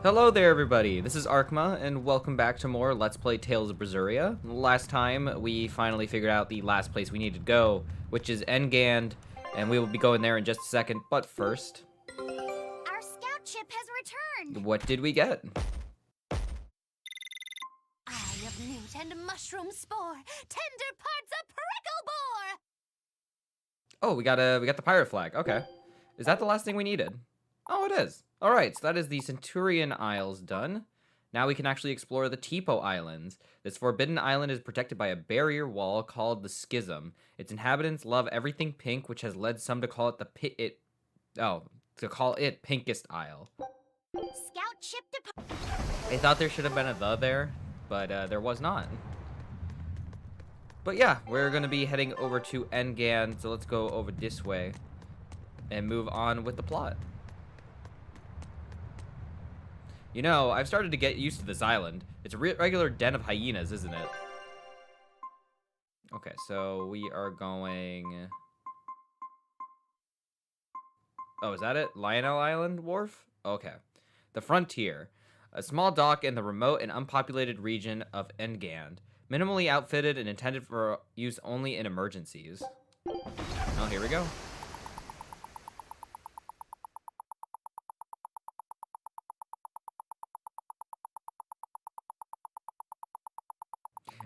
Hello there, everybody. This is Arkma, and welcome back to more Let's Play Tales of Berseria. Last time, we finally figured out the last place we need to go, which is Endgand, and we will be going there in just a second. But first, Our scout ship has returned! what did we get? Eye of newt and mushroom spore, tender parts of prickle boar! Oh, we got the pirate flag. Okay. Is that the last thing we needed? Oh, it is. Alright, so that is the Centurion Isles done. Now we can actually explore the Tipo Islands. This forbidden island is protected by a barrier wall called the Schism. Its inhabitants love everything pink, which has led some to call it Pinkest Isle. Scout ship depart. I thought there should have been a "the" there, but there was not. But yeah, we're gonna be heading over to Endgand, so let's go over this way and move on with the plot. You know, I've started to get used to this island. It's a regular den of hyenas, isn't it? Okay, so we are going... Oh, is that it? Lionel Island Wharf? Okay. The Frontier. A small dock in the remote and unpopulated region of Endgand. Minimally outfitted and intended for use only in emergencies. Oh, here we go.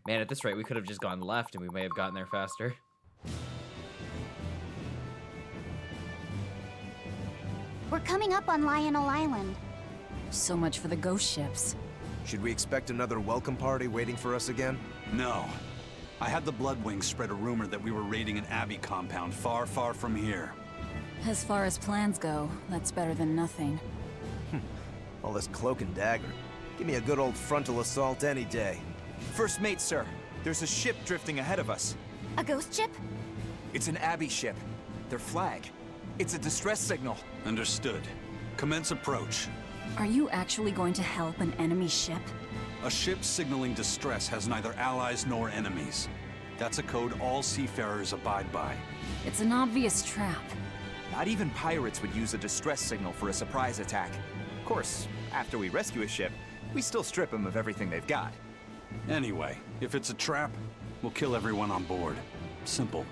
Man, at this rate, we could have just gone left and we may have gotten there faster. We're coming up on Lionel Island. So much for the ghost ships. Should we expect another welcome party waiting for us again? No. I had the Bloodwings spread a rumor that we were raiding an Abbey compound far, far from here. As far as plans go, that's better than nothing. All this cloak and dagger. Give me a good old frontal assault any day. First mate, sir. There's a ship drifting ahead of us. A ghost ship? It's an Abbey ship. Their flag. It's a distress signal. Understood. Commence approach. Are you actually going to help an enemy ship? A ship signaling distress has neither allies nor enemies. That's a code all seafarers abide by. It's an obvious trap. Not even pirates would use a distress signal for a surprise attack. Of course, after we rescue a ship, we still strip them of everything they've got. Anyway, if it's a trap, we'll kill everyone on board. Simple.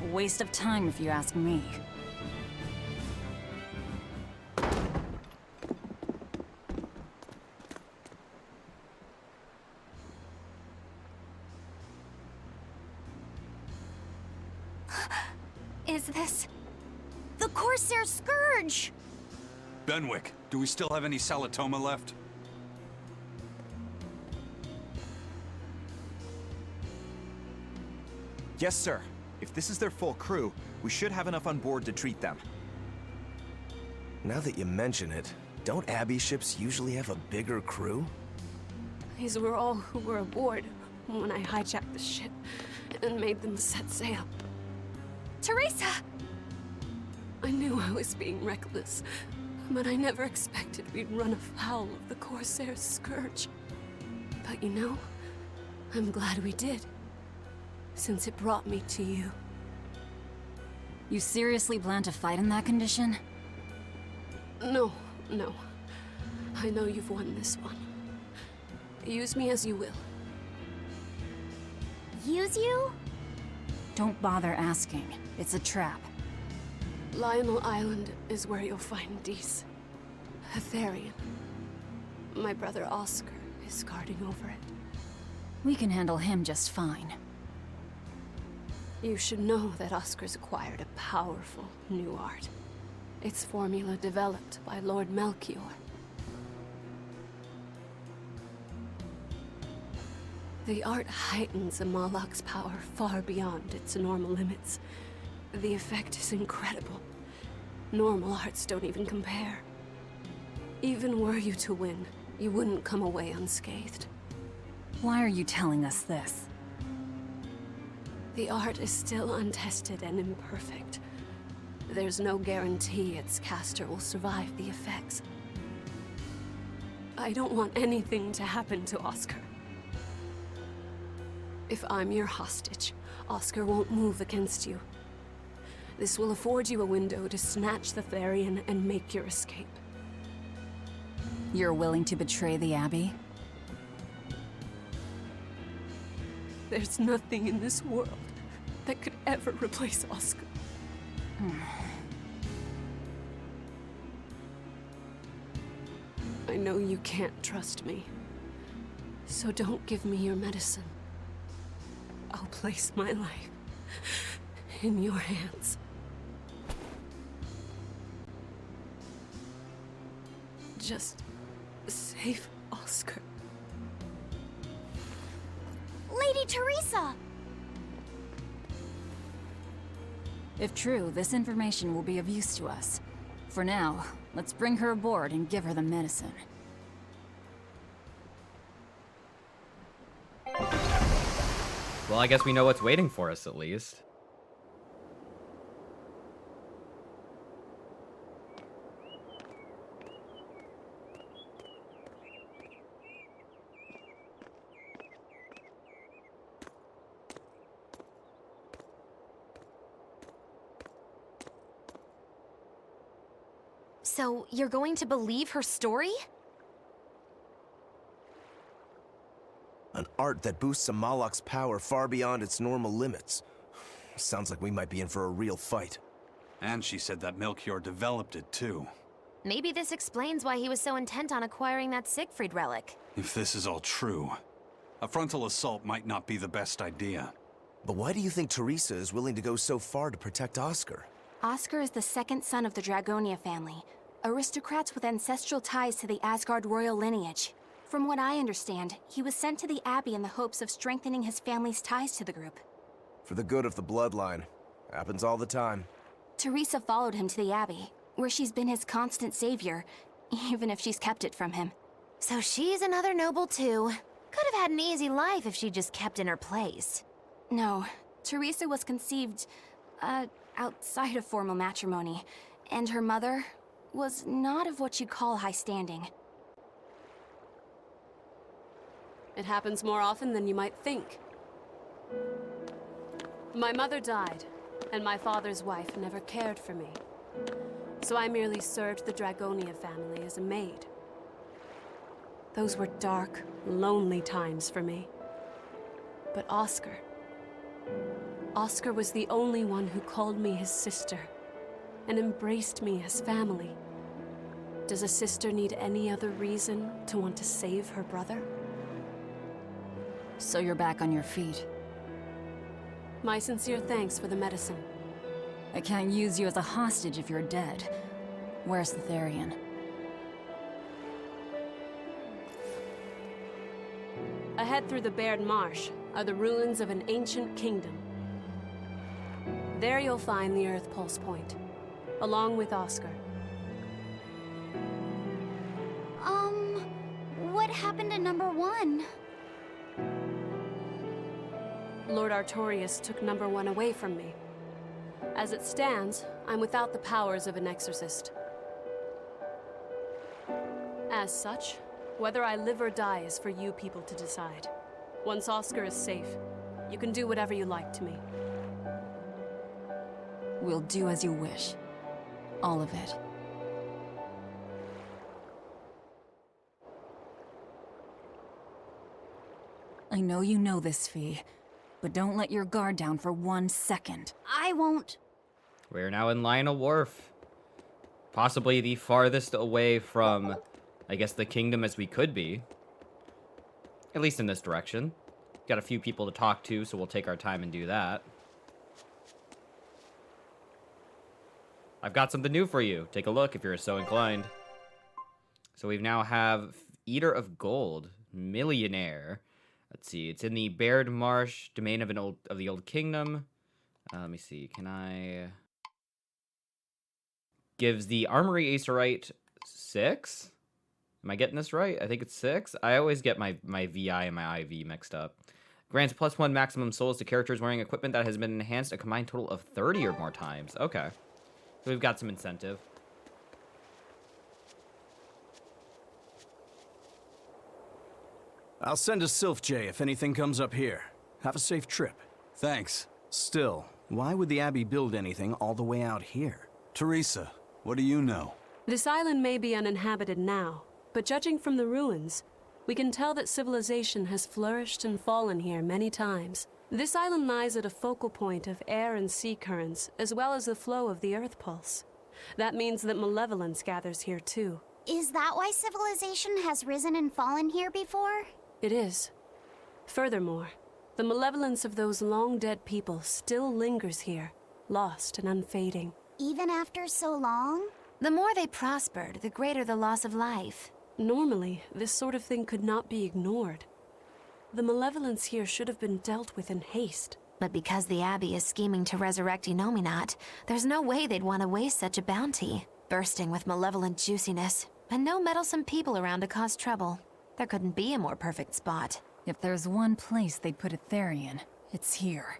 A waste of time if you ask me. Is this... the Corsair Scourge? Benwick, do we still have any Salatoma left? Yes, sir. If this is their full crew, we should have enough on board to treat them. Now that you mention it, don't Abbey ships usually have a bigger crew? These were all who were aboard when I hijacked the ship and made them set sail. Teresa! I knew I was being reckless, but I never expected we'd run afoul of the Corsair Scourge. But you know, I'm glad we did, since it brought me to you. You seriously plan to fight in that condition? No. I know you've won this one. Use me as you will. Use you? Don't bother asking. It's a trap. Lionel Island is where you'll find Dees. Aetherian. My brother Oscar is guarding over it. We can handle him just fine. You should know that Oscar's acquired a powerful new art. Its formula developed by Lord Melchior. The art heightens a Malak's power far beyond its normal limits. The effect is incredible. Normal arts don't even compare. Even were you to win, you wouldn't come away unscathed. Why are you telling us this? The art is still untested and imperfect. There's no guarantee its caster will survive the effects. I don't want anything to happen to Oscar. If I'm your hostage, Oscar won't move against you. This will afford you a window to snatch the Therian and make your escape. You're willing to betray the Abbey? There's nothing in this world that could ever replace Oscar. I know you can't trust me, so don't give me your medicine. I'll place my life in your hands. Just save Oscar. Lady Teresa! If true, this information will be of use to us. For now, let's bring her aboard and give her the medicine. Well, I guess we know what's waiting for us, at least. So, you're going to believe her story? An art that boosts a Moloch's power far beyond its normal limits. Sounds like we might be in for a real fight. And she said that Melchior developed it, too. Maybe this explains why he was so intent on acquiring that Siegfried relic. If this is all true, a frontal assault might not be the best idea. But why do you think Teresa is willing to go so far to protect Oscar? Oscar is the second son of the Dragonia family, aristocrats with ancestral ties to the Asgard royal lineage. From what I understand, he was sent to the Abbey in the hopes of strengthening his family's ties to the group. For the good of the bloodline. Happens all the time. Teresa followed him to the Abbey, where she's been his constant savior, even if she's kept it from him. So she's another noble too. Could have had an easy life if she just kept in her place. No, Teresa was conceived, outside of formal matrimony, and her mother was not of what you'd call high standing. It happens more often than you might think. My mother died, and my father's wife never cared for me. So I merely served the Dragonia family as a maid. Those were dark, lonely times for me. But Oscar was the only one who called me his sister and embraced me as family. Does a sister need any other reason to want to save her brother? So you're back on your feet. My sincere thanks for the medicine. I can't use you as a hostage if you're dead. Where's the Therian? Ahead through the Baird Marsh are the ruins of an ancient kingdom. There you'll find the Earth Pulse Point, along with Oscar. What happened to number 1? Lord Artorius took number 1 away from me. As it stands, I'm without the powers of an exorcist. As such, whether I live or die is for you people to decide. Once Oscar is safe, you can do whatever you like to me. We'll do as you wish. All of it. I know you know this, Fee, but don't let your guard down for 1 second. I won't. We're now in Lionel Wharf. Possibly the farthest away from, I guess, the kingdom as we could be. At least in this direction. Got a few people to talk to, so we'll take our time and do that. I've got something new for you. Take a look if you're so inclined. So we now have Eater of Gold, Millionaire. Let's see, it's in the Baird Marsh, domain of the Old Kingdom. Let me see, can I... Gives the Armory Acerite 6? Am I getting this right? I think it's 6. I always get my VI and my IV mixed up. Grants +1 maximum souls to characters wearing equipment that has been enhanced a combined total of 30 or more times. Okay. So we've got some incentive. I'll send a Sylph J if anything comes up here. Have a safe trip. Thanks. Still, why would the Abbey build anything all the way out here? Teresa, what do you know? This island may be uninhabited now, but judging from the ruins, we can tell that civilization has flourished and fallen here many times. This island lies at a focal point of air and sea currents, as well as the flow of the Earth pulse. That means that malevolence gathers here too. Is that why civilization has risen and fallen here before? It is. Furthermore, the malevolence of those long-dead people still lingers here, lost and unfading. Even after so long? The more they prospered, the greater the loss of life. Normally, this sort of thing could not be ignored. The malevolence here should have been dealt with in haste. But because the Abbey is scheming to resurrect Enominat, there's no way they'd want to waste such a bounty. Bursting with malevolent juiciness, and no meddlesome people around to cause trouble. There couldn't be a more perfect spot. If there's one place they'd put a Therian, it's here.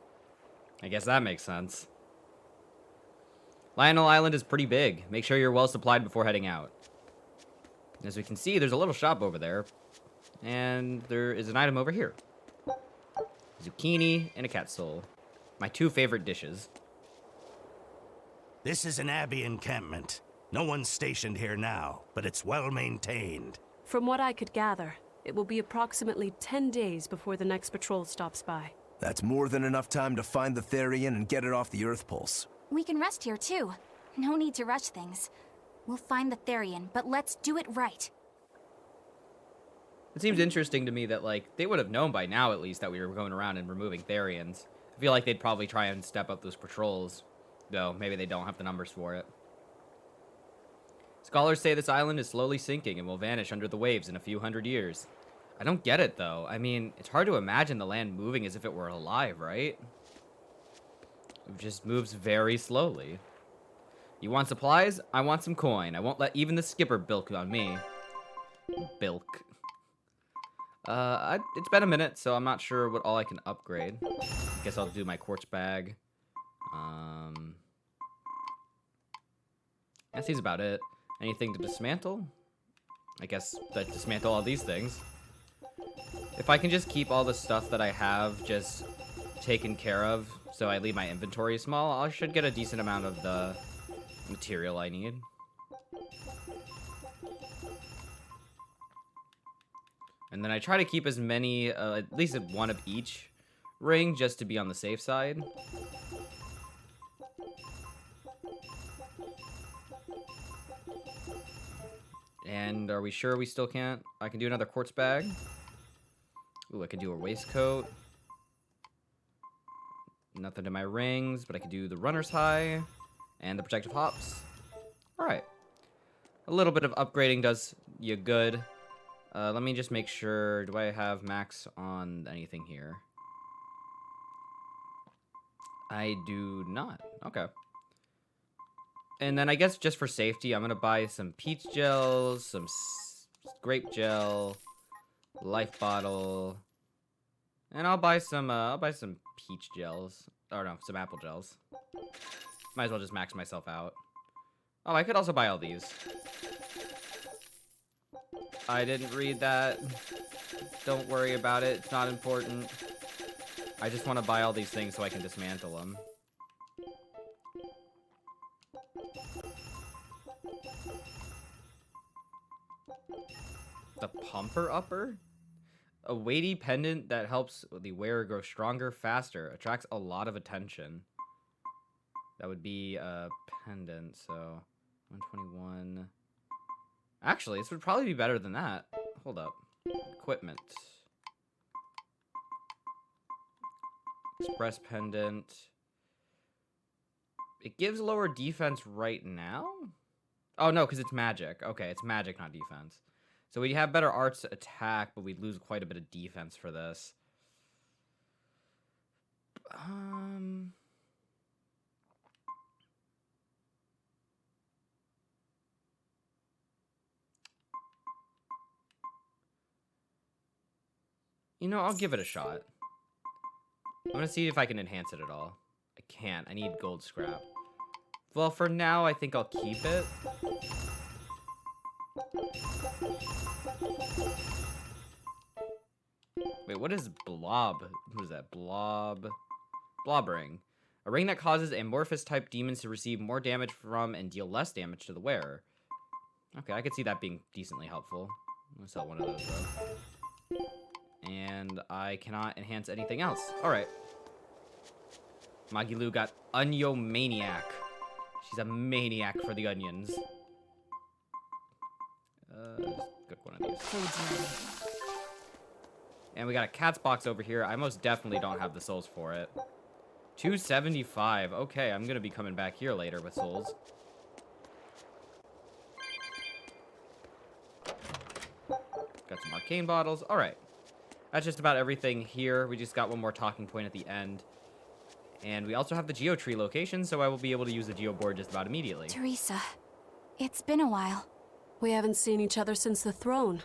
I guess that makes sense. Lionel Island is pretty big. Make sure you're well supplied before heading out. As we can see, there's a little shop over there. And there is an item over here. Zucchini and a cat soul. My two favorite dishes. This is an Abbey encampment. No one's stationed here now, but it's well maintained. From what I could gather, it will be approximately 10 days before the next patrol stops by. That's more than enough time to find the Therian and get it off the Earth pulse. We can rest here too. No need to rush things. We'll find the Therian, but let's do it right. It seems interesting to me that, like, they would have known by now, at least, that we were going around and removing Therians. I feel like they'd probably try and step up those patrols, though maybe they don't have the numbers for it. Scholars say this island is slowly sinking and will vanish under the waves in a few hundred years. I don't get it, though. I mean, it's hard to imagine the land moving as if it were alive, right? It just moves very slowly. You want supplies? I want some coin. I won't let even the skipper bilk on me. Bilk. It's been a minute, so I'm not sure what all I can upgrade. Guess I'll do my quartz bag. That seems about it. Anything to dismantle? I guess that dismantle all these things. If I can just keep all the stuff that I have just taken care of, so I leave my inventory small, I should get a decent amount of the material I need. And then I try to keep as many, at least one of each ring, just to be on the safe side. And are we sure we still can't? I can do another quartz bag. Ooh, I can do a waistcoat. Nothing to my rings, but I can do the runner's high and the protective hops. All right. A little bit of upgrading does you good. Let me just make sure. Do I have max on anything here? I do not. Okay. And then I guess just for safety, I'm gonna buy some peach gels, some grape gel, life bottle, and I'll buy some peach gels. Or no, some apple gels. Might as well just max myself out. Oh, I could also buy all these. I didn't read that. Don't worry about it. It's not important. I just want to buy all these things so I can dismantle them. The pumper upper? A weighty pendant that helps the wearer grow stronger faster. Attracts a lot of attention. That would be a pendant, so 121. Actually, this would probably be better than that. Hold up. Equipment. Express pendant. It gives lower defense right now? Oh, no, because it's magic. Okay, it's magic, not defense. So we have better arts attack, but we'd lose quite a bit of defense for this. You know, I'll give it a shot. I'm gonna see if I can enhance it at all. I can't. I need gold scrap. Well, for now, I think I'll keep it. Wait, what is blob? What is that? Blob ring. A ring that causes amorphous type demons to receive more damage from and deal less damage to the wearer. Okay, I could see that being decently helpful. I'm gonna sell one of those, though. And I cannot enhance anything else. Alright. Magilu got Oniomaniac. She's a maniac for the onions. Just cook one of these. And we got a cat's box over here. I most definitely don't have the souls for it. 275. Okay, I'm gonna be coming back here later with souls. Got some arcane bottles. Alright. That's just about everything here. We just got one more talking point at the end. And we also have the Geo Tree location, so I will be able to use the Geo board just about immediately. Teresa, it's been a while. We haven't seen each other since the throne.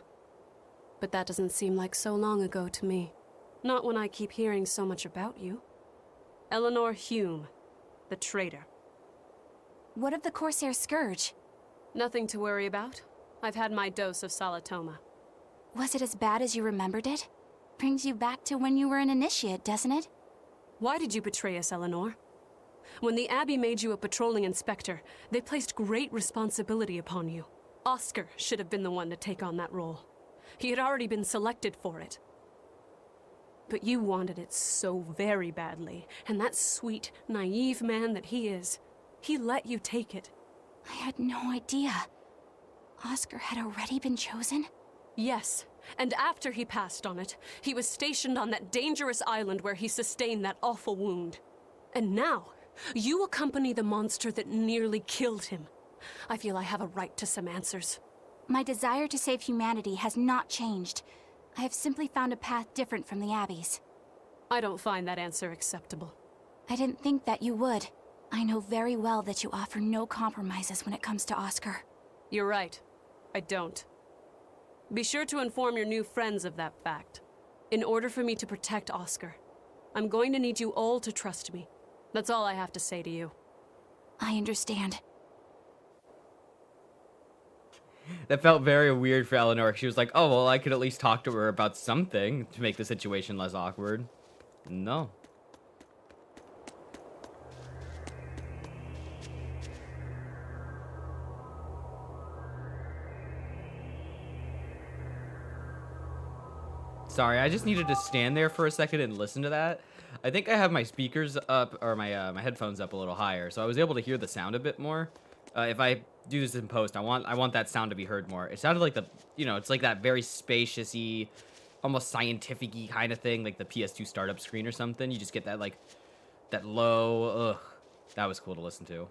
But that doesn't seem like so long ago to me. Not when I keep hearing so much about you. Eleanor Hume, the traitor. What of the Corsair Scourge? Nothing to worry about. I've had my dose of Salatoma. Was it as bad as you remembered it? Brings you back to when you were an initiate, doesn't it? Why did you betray us, Eleanor? When the Abbey made you a patrolling inspector, they placed great responsibility upon you. Oscar should have been the one to take on that role. He had already been selected for it. But you wanted it so very badly, and that sweet, naive man that he is, he let you take it. I had no idea. Oscar had already been chosen? Yes, and after he passed on it, he was stationed on that dangerous island where he sustained that awful wound. And now, you accompany the monster that nearly killed him. I feel I have a right to some answers. My desire to save humanity has not changed. I have simply found a path different from the Abbey's. I don't find that answer acceptable. I didn't think that you would. I know very well that you offer no compromises when it comes to Oscar. You're right. I don't. Be sure to inform your new friends of that fact. In order for me to protect Oscar, I'm going to need you all to trust me. That's all I have to say to you. I understand. That felt very weird for Eleanor. She was like, oh, well, I could at least talk to her about something to make the situation less awkward. No. Sorry, I just needed to stand there for a second and listen to that. I think I have my speakers up, or my headphones up a little higher, so I was able to hear the sound a bit more. If I do this in post, I want that sound to be heard more. It sounded like it's like that very spacious-y, almost scientific-y kind of thing, like the PS2 startup screen or something. You just get that, like, that low, ugh. That was cool to listen to.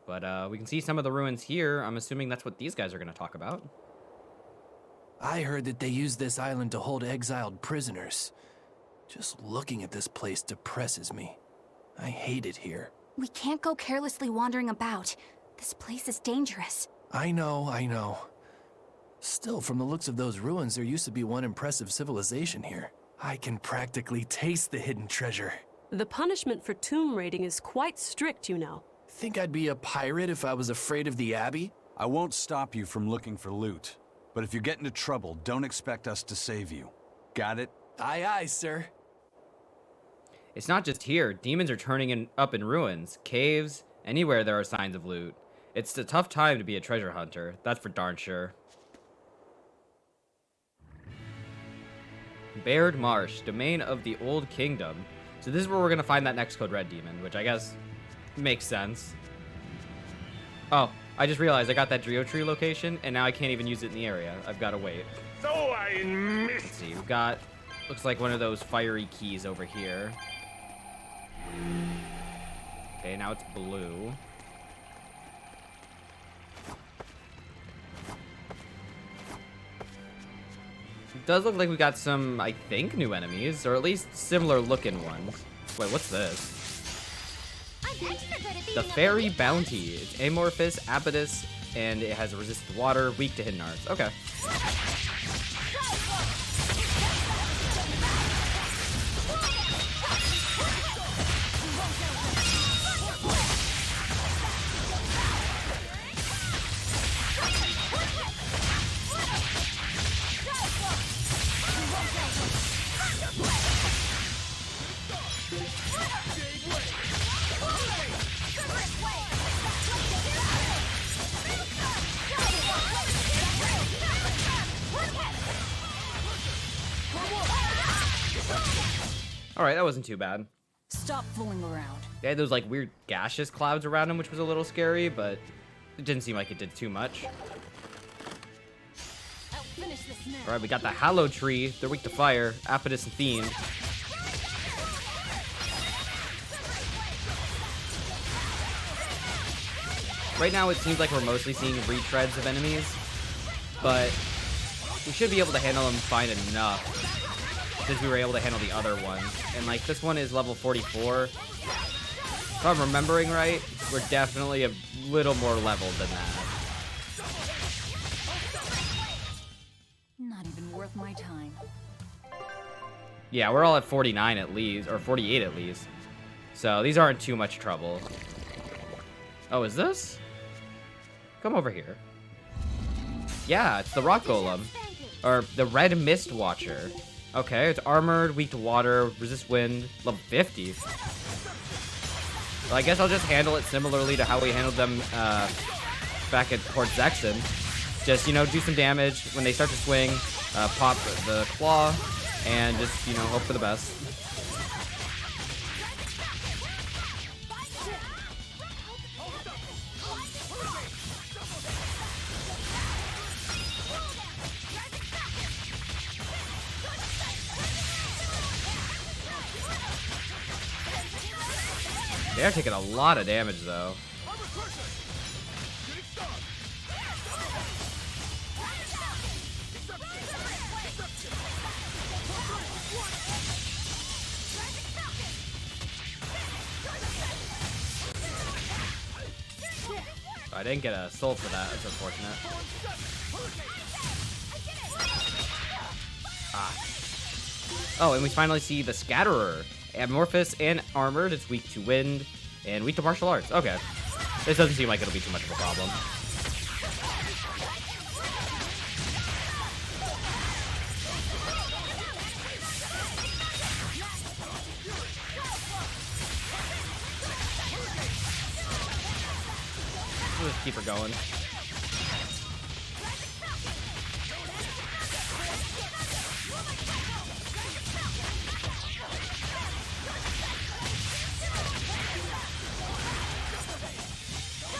But we can see some of the ruins here. I'm assuming that's what these guys are going to talk about. I heard that they use this island to hold exiled prisoners. Just looking at this place depresses me. I hate it here. We can't go carelessly wandering about. This place is dangerous. I know. Still, from the looks of those ruins, there used to be one impressive civilization here. I can practically taste the hidden treasure. The punishment for tomb raiding is quite strict, you know. Think I'd be a pirate if I was afraid of the Abbey? I won't stop you from looking for loot. But if you get into trouble, don't expect us to save you. Got it? Aye, aye, sir. It's not just here. Demons are turning up in ruins, caves, anywhere there are signs of loot. It's a tough time to be a treasure hunter. That's for darn sure. Baird Marsh, domain of the Old Kingdom. So this is where we're going to find that next Code Red demon, which I guess makes sense. Oh, I just realized I got that Geo Tree location, and now I can't even use it in the area. I've got to wait. So I missed. Let's see, we've got, looks like one of those fiery keys over here. Okay, now it's blue. It does look like we got some, I think, new enemies, or at least similar looking ones. Wait, what's this? I'm extra good at The beating Fairy up Bounty. It's amorphous, abatus, and it has resisted water, weak to hidden arts. Okay. Alright, that wasn't too bad. Stop fooling around. They had those like weird gaseous clouds around him, which was a little scary, but it didn't seem like it did too much. I'll finish this now. Alright, we got the Hallow Tree. They're weak to fire. Apodus and Fiend. Right now, it seems like we're mostly seeing retreads of enemies, but we should be able to handle them fine enough since we were able to handle the other ones. And like this one is level 44. If I'm remembering right, we're definitely a little more leveled than that. Not even worth my time. Yeah, we're all at 49 at least, or 48 at least. So these aren't too much trouble. Oh, is this? Come over here. Yeah, it's the Rock Golem. Or the Red Mist Watcher. Okay, it's armored, weak to water, resist wind, level 50. Well, I guess I'll just handle it similarly to how we handled them back at Port Zexon. Just, you know, do some damage. When they start to swing, pop the claw, and just, you know, hope for the best. They're taking a lot of damage, though. I didn't get a soul for that. That's unfortunate. Ah. Oh, and we finally see the Scatterer. Amorphous and armored. It's weak to wind and weak to martial arts. Okay. This doesn't seem like it'll be too much of a problem. We'll just keep her going.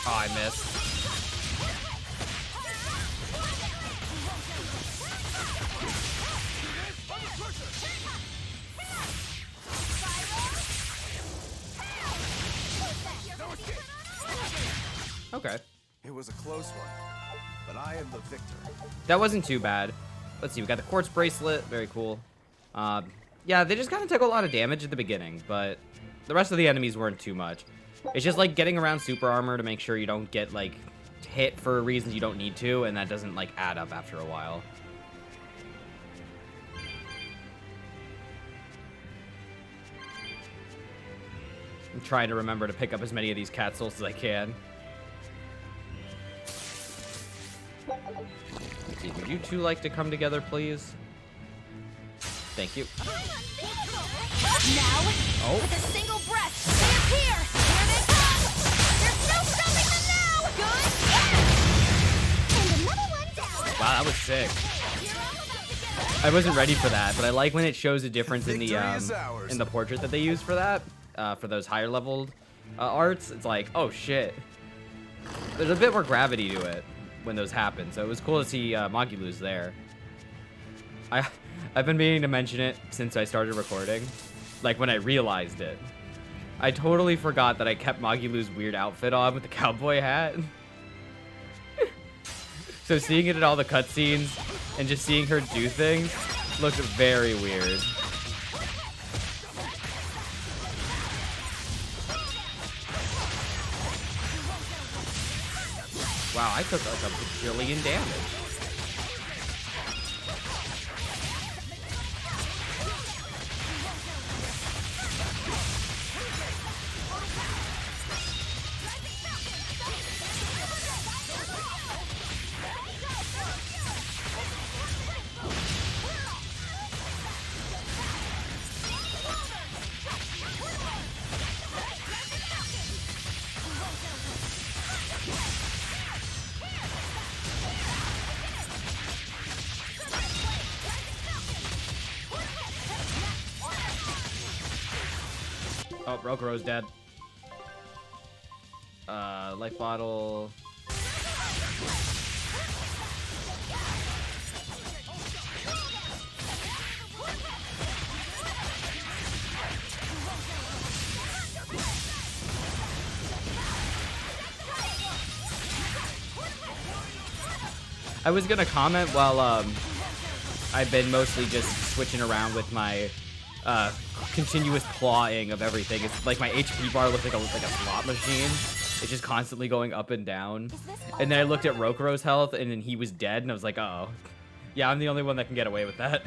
Oh, I missed. Okay. It was a close one, but I am the victor. That wasn't too bad. Let's see, we got the quartz bracelet. Very cool. Yeah, they just kind of took a lot of damage at the beginning, but the rest of the enemies weren't too much. It's just like getting around super armor to make sure you don't get like hit for reasons you don't need to, and that doesn't like add up after a while. I'm trying to remember to pick up as many of these cat souls as I can. Let's see, would you two like to come together, please? Thank you. Now, Oh. with a single breath, they appear! Here they come! There's no stopping them now! Good! And another one down! Wow, that was sick. You're all about to get I wasn't ready for that, but I like when it shows a difference in Victory is the ours. portrait that they use for that, for those higher leveled arts. It's like, oh shit. There's a bit more gravity to it when those happen, so it was cool to see Magiluz there. I've been meaning to mention it since I started recording, like when I realized it. I totally forgot that I kept Magiluz's weird outfit on with the cowboy hat. So seeing it in all the cutscenes and just seeing her do things looked very weird. Wow, I took like a bajillion damage. Oh, Rokuro's dead. Life bottle. I was gonna comment while I've been mostly just switching around with my continuous clawing of everything. It's like my HP bar looks like a slot machine. It's just constantly going up and down. And then I looked at Rokuro's health, and then he was dead, and I was like, uh oh. Yeah, I'm the only one that can get away with that.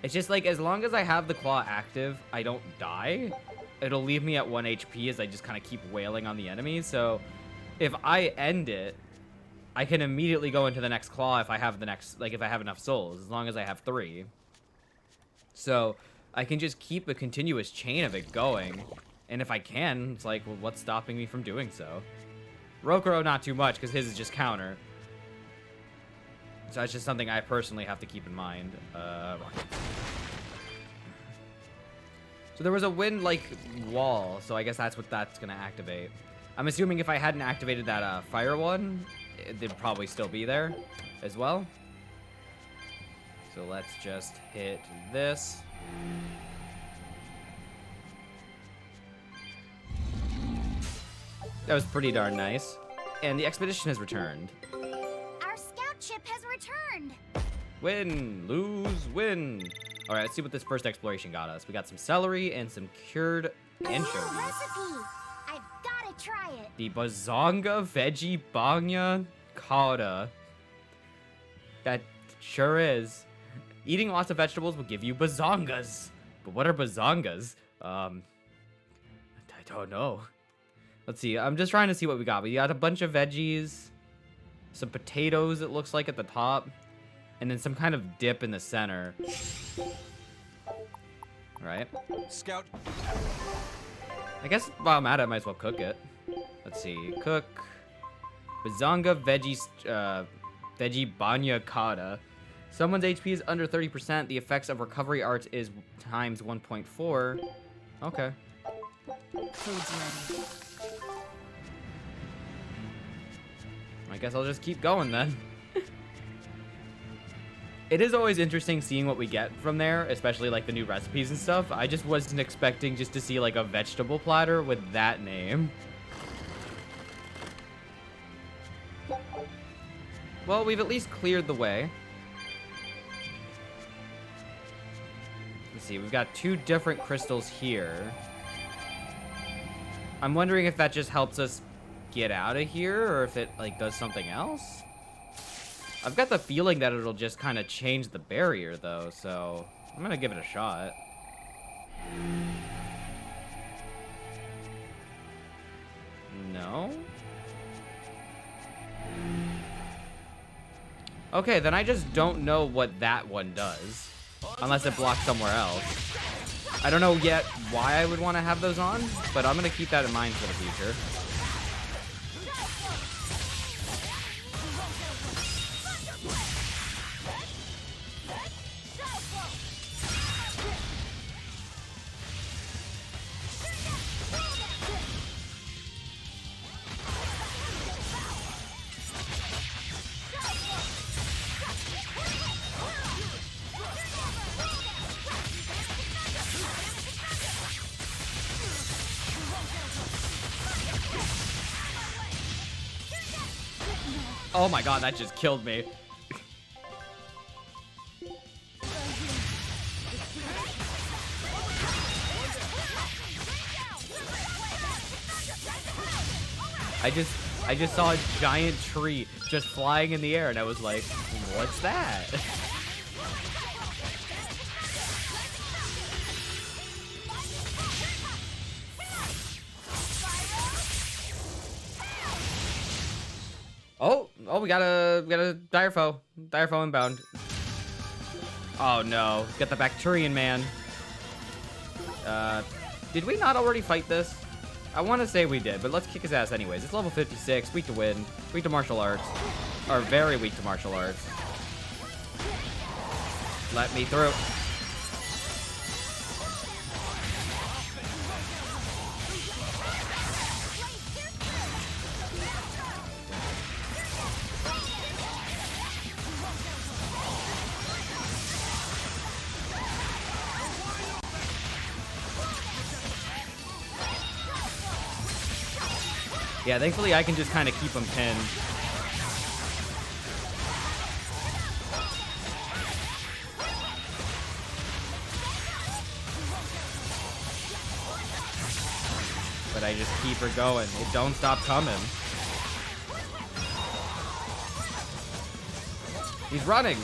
It's just like, as long as I have the claw active, I don't die. It'll leave me at 1 HP as I just kind of keep wailing on the enemy. So if I end it, I can immediately go into the next claw if I have the next, like, if I have enough souls, as long as I have 3. So I can just keep a continuous chain of it going. And if I can, it's like, well, what's stopping me from doing so? Rokuro, not too much, because his is just counter. So that's just something I personally have to keep in mind. So there was a wind-like wall, so I guess that's what that's going to activate. I'm assuming if I hadn't activated that fire one, it'd probably still be there as well. So let's just hit this. That was pretty darn nice. And the expedition has returned. Our scout ship has returned. Win, lose, win. All right, let's see what this first exploration got us. We got some celery and some cured anchovies. Recipe. I've got to try it. The Bazonga Veggie Banya Kata. That sure is. Eating lots of vegetables will give you bazongas. But what are bazongas? I don't know. Let's see. I'm just trying to see what we got. We got a bunch of veggies, some potatoes, it looks like, at the top, and then some kind of dip in the center. Right? Scout. I guess while I'm at it, I might as well cook it. Let's see. Cook. Bazonga Veggie Banya Kata. Someone's HP is under 30%. The effects of recovery arts is times 1.4. Okay. Food's ready. I guess I'll just keep going then. It is always interesting seeing what we get from there, especially like the new recipes and stuff. I just wasn't expecting just to see like a vegetable platter with that name. Well, we've at least cleared the way. Let's see, we've got 2 different crystals here. I'm wondering if that just helps us get out of here, or if it like does something else. I've got the feeling that it'll just kind of change the barrier though, so I'm gonna give it a shot. No? Okay, then I just don't know what that one does, unless it blocks somewhere else. I don't know yet why I would want to have those on, but I'm gonna keep that in mind for the future. Oh my god, that just killed me. I just saw a giant tree just flying in the air, and I was like, what's that? Oh, we got a dire foe inbound. Oh no, got the Bacterian man. Did we not already fight this? I want to say we did, but let's kick his ass anyways. It's level 56, weak to wind, weak to martial arts, or very weak to martial arts. Let me through. Yeah, thankfully I can just kind of keep him pinned. But I just keep her going. It don't stop coming. He's running.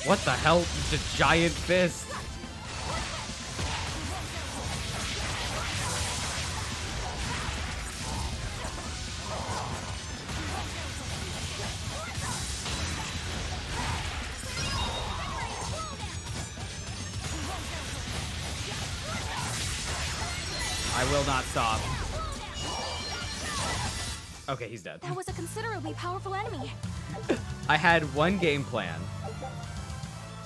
What the hell? The giant fist. I will not stop. Okay, he's dead. That was a considerably powerful enemy. I had one game plan.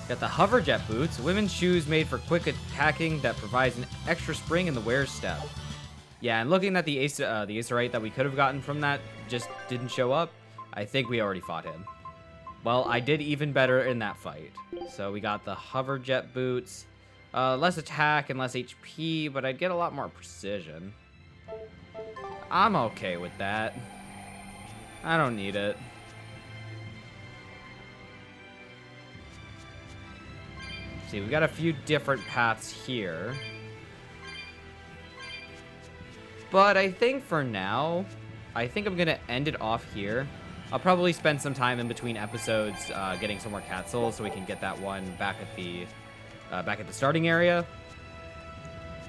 Got the hover jet boots, women's shoes made for quick attacking that provides an extra spring in the wearer's step. Yeah, and looking at the Acerite that we could have gotten from that just didn't show up. I think we already fought him. Well, I did even better in that fight. So we got the hover jet boots, less attack and less HP, but I'd get a lot more precision. I'm okay with that. I don't need it. See, we got a few different paths here. But I think for now, I think I'm gonna end it off here. I'll probably spend some time in between episodes getting some more cat souls so we can get that one back at the starting area.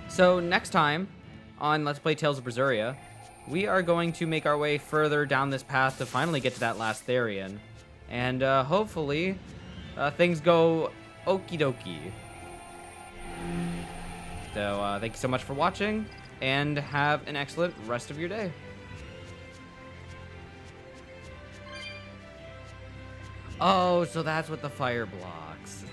So next time on Let's Play Tales of Berseria, we are going to make our way further down this path to finally get to that last Therian. And hopefully things go okie dokie. So thank you so much for watching, and have an excellent rest of your day. Oh, so that's what the fire blocks.